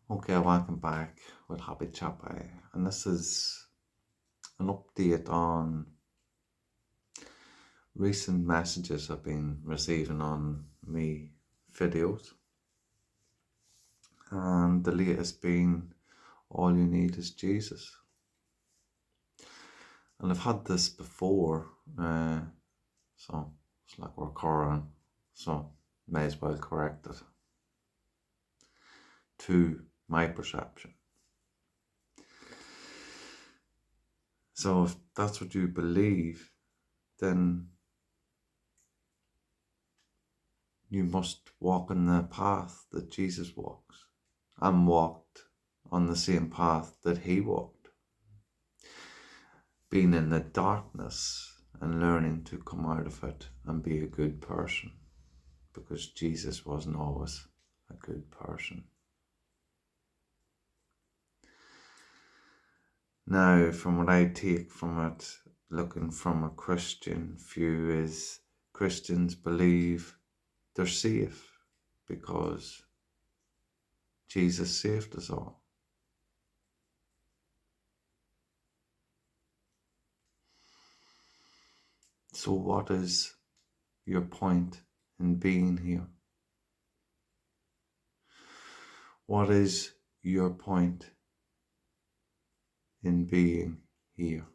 Okay, welcome back with Happy Chapai, and this is an update on recent messages I've been receiving on me videos, and the latest being All You Need Is Jesus. And I've had this before, so it's like we're recurring, so may as well correct it to my perception. So if that's what you believe, then you must walk in the path that Jesus walks and walked on the same path that he walked, being in the darkness and learning to come out of it and be a good person, because Jesus wasn't always a good person. Now, from what I take from it, looking from a Christian view, is Christians believe they're safe because Jesus saved us all. So what is your point in being here? What is your point in being here?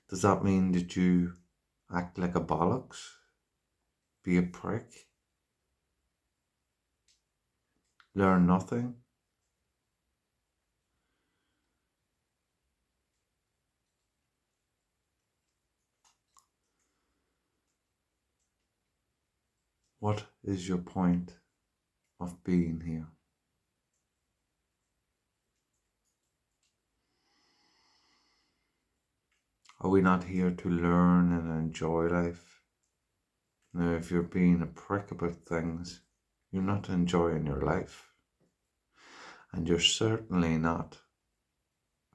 Does that mean that you act like a bollocks? Be a prick? Learn nothing? What is your point of being here? Are we not here to learn and enjoy life? Now, if you're being a prick about things, you're not enjoying your life. And you're certainly not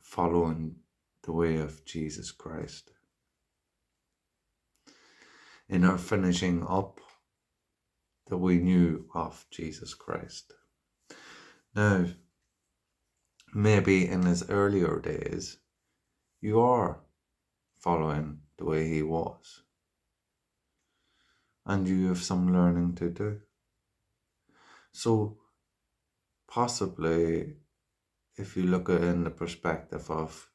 following the way of Jesus Christ. In our finishing up that we knew of Jesus Christ. Now, maybe in his earlier days, you are following the way he was. And you have some learning to do. So, possibly, if you look at it in the perspective of,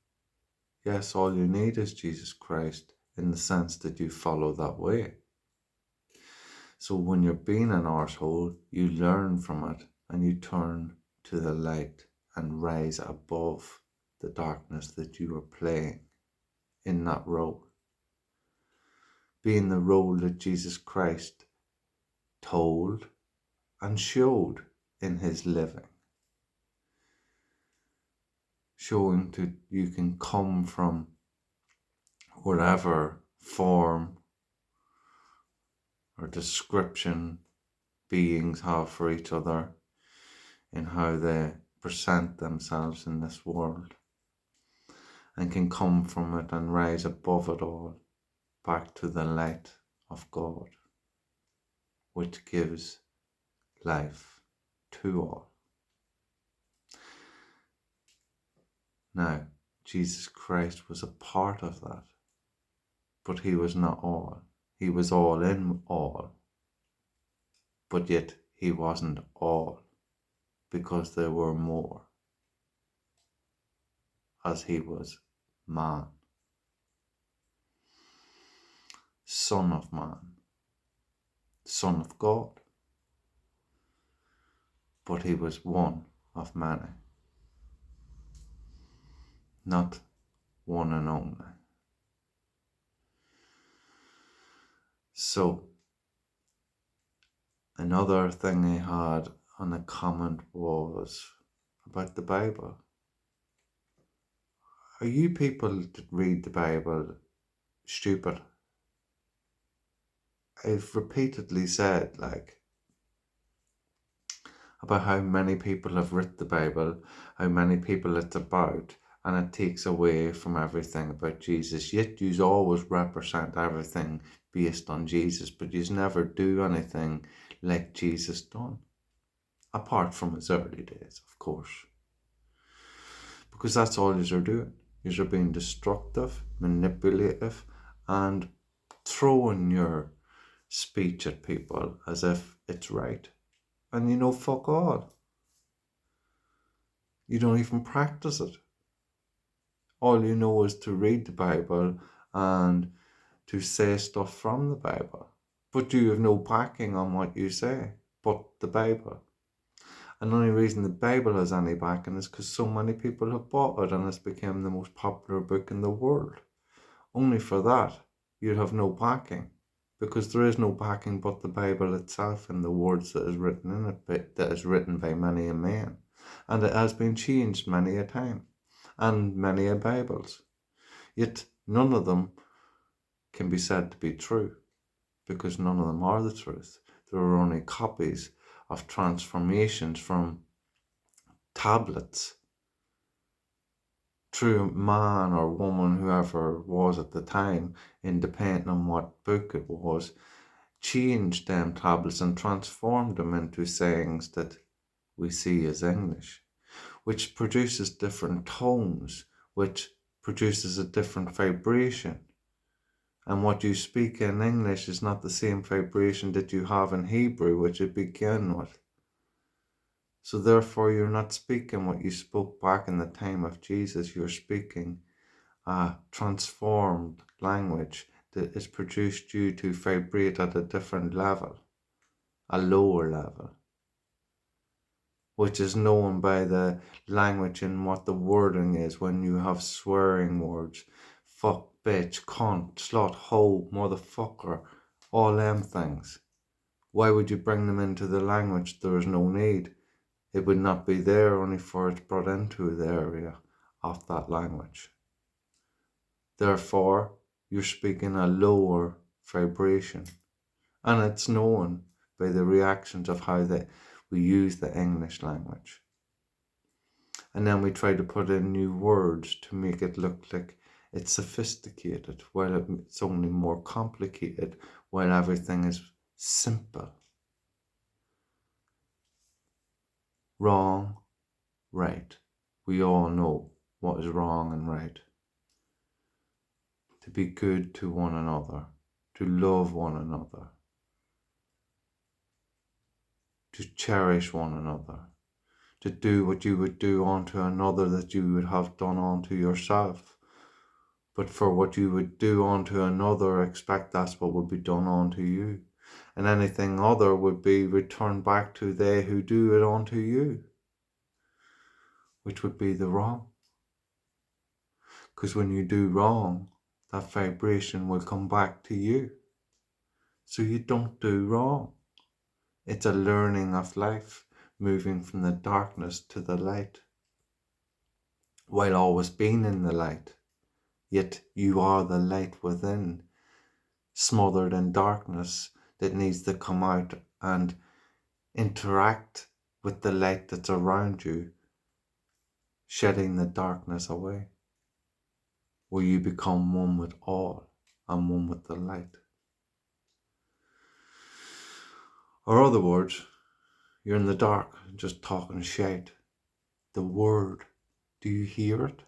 yes, all you need is Jesus Christ, in the sense that you follow that way. So when you're being an arsehole, you learn from it and you turn to the light and rise above the darkness that you are playing in that role. Being the role that Jesus Christ told and showed in his living. Showing that you can come from whatever form or description beings have for each other in how they present themselves in this world, and can come from it and rise above it all back to the light of God, which gives life to all. Now, Jesus Christ was a part of that, but he was not all. He was all in all, but yet he wasn't all, because there were more, as he was man, Son of Man, Son of God, but he was one of many, not one and only. So, another thing I had on a comment was about the Bible. Are you people that read the Bible stupid? I've repeatedly said, about how many people have read the Bible, how many people it's about, and it takes away from everything about Jesus. Yet you always represent everything based on Jesus, but you never do anything like Jesus done. apart from his early days, of course. Because that's all you're doing. You're being destructive, manipulative, and throwing your speech at people as if it's right. And you know, fuck all. You don't even practice it. All you know is to read the Bible and to say stuff from the Bible. But you have no backing on what you say, but the Bible. And the only reason the Bible has any backing is because so many people have bought it and it's become the most popular book in the world. Only for that, you'd have no backing, because there is no backing but the Bible itself and the words that is written in it, that is written by many a man. And it has been changed many a time, and many a Bibles. Yet none of them can be said to be true, because none of them are the truth. There are only copies of transformations from tablets through man or woman, whoever it was at the time, independent on what book it was, changed them tablets and transformed them into sayings that we see as English, which produces different tones, which produces a different vibration. And what you speak in English is not the same vibration that you have in Hebrew, which it began with. So therefore, you're not speaking what you spoke back in the time of Jesus. You're speaking a transformed language that is produced due to vibrate at a different level, a lower level, which is known by the language and what the wording is when you have swearing words, fuck, bitch, cunt, slut, hoe, motherfucker, all them things. Why would you bring them into the language? There is no need. It would not be there only for it's brought into the area of that language. Therefore, you're speaking a lower vibration. And it's known by the reactions of how we use the English language. And then we try to put in new words to make it look like it's sophisticated, while it's only more complicated, while everything is simple. Wrong, right. We all know what is wrong and right. To be good to one another, to love one another, to cherish one another, to do what you would do unto another that you would have done unto yourself. But for what you would do unto another, expect that's what would be done unto you. And anything other would be returned back to they who do it unto you, which would be the wrong. Because when you do wrong, that vibration will come back to you. So you don't do wrong. It's a learning of life, moving from the darkness to the light, while always being in the light. Yet you are the light within, smothered in darkness that needs to come out and interact with the light that's around you, shedding the darkness away, where you become one with all and one with the light. Or other words, you're in the dark just talking shit. The word, do you hear it?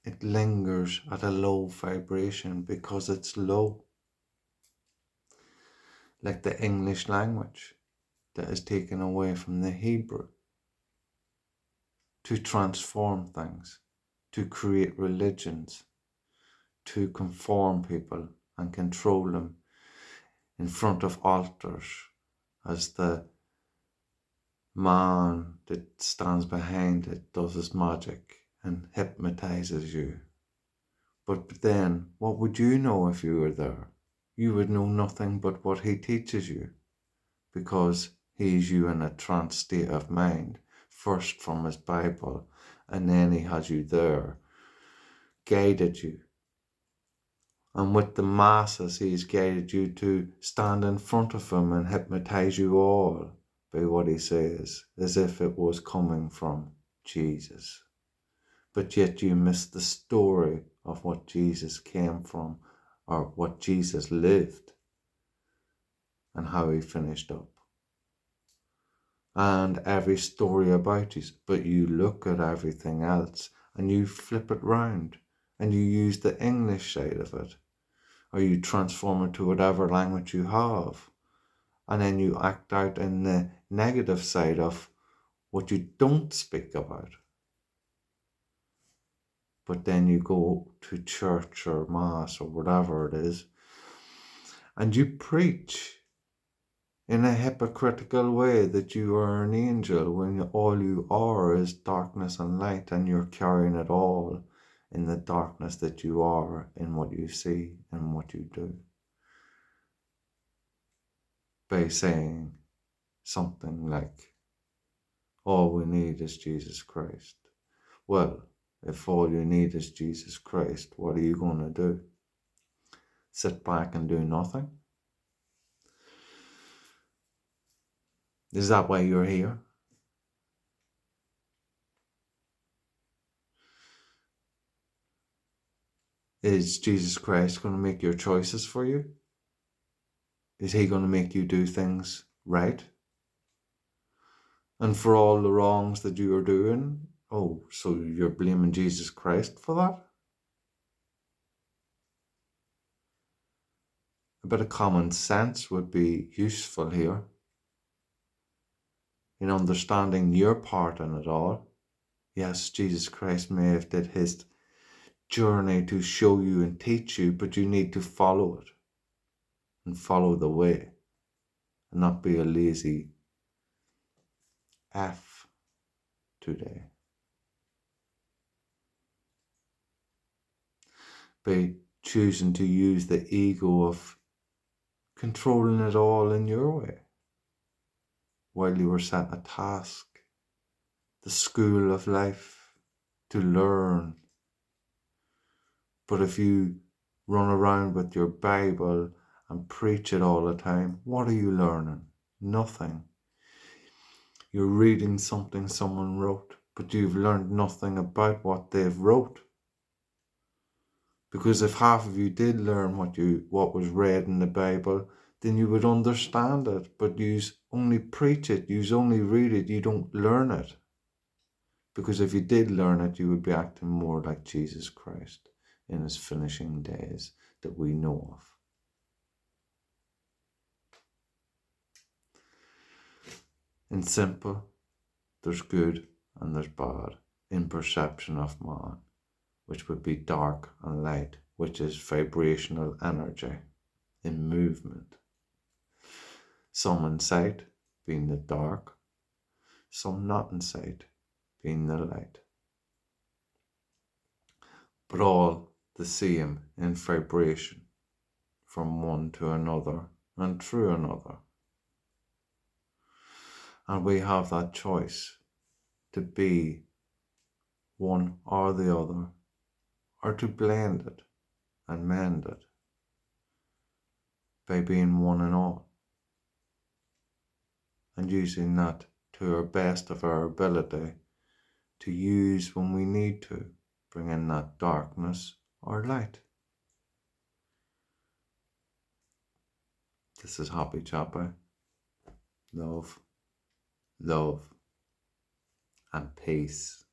It lingers at a low vibration because it's low. Like the English language that is taken away from the Hebrew to transform things, to create religions, to conform people and control them in front of altars as the man that stands behind it does his magic and hypnotizes you. But then, what would you know if you were there? You would know nothing but what he teaches you, because he's you in a trance state of mind, first from his Bible, and then he has you there, guided you. And with the masses, he's guided you to stand in front of him and hypnotize you all by what he says, as if it was coming from Jesus. But yet you miss the story of what Jesus came from, or what Jesus lived, and how he finished up. and every story about you, but you look at everything else and you flip it round and you use the English side of it, or you transform it to whatever language you have, and then you act out in the negative side of what you don't speak about. But then you go to church or mass or whatever it is, and you preach in a hypocritical way that you are an angel when all you are is darkness and light, and you're carrying it all in the darkness that you are in what you see and what you do, by saying something like, all we need is Jesus Christ. Well, if all you need is Jesus Christ, what are you going to do? Sit back and do nothing? Is that why you're here? Is Jesus Christ going to make your choices for you? Is he going to make you do things right? And for all the wrongs that you are doing, oh, so you're blaming Jesus Christ for that? A bit of common sense would be useful here in understanding your part in it all. Yes, Jesus Christ may have did his journey to show you and teach you, but you need to follow it and follow the way and not be a lazy F today. By choosing to use the ego of controlling it all in your way while you were set a task, the school of life, to learn. But if you run around with your Bible and preach it all the time, what are you learning? Nothing. You're reading something someone wrote, but you've learned nothing about what they've wrote. Because if half of you did learn what was read in the Bible, then you would understand it. But you only preach it, you only read it, you don't learn it. Because if you did learn it, you would be acting more like Jesus Christ in his finishing days that we know of. In simple, there's good and there's bad in perception of man, which would be dark and light, which is vibrational energy in movement. Some in sight being the dark, some not in sight being the light. But all the same in vibration from one to another and through another. And we have that choice to be one or the other, or to blend it and mend it by being one and all, and using that to our best of our ability to use when we need to bring in that darkness or light. This is Happy Chappy. Love, love, and peace.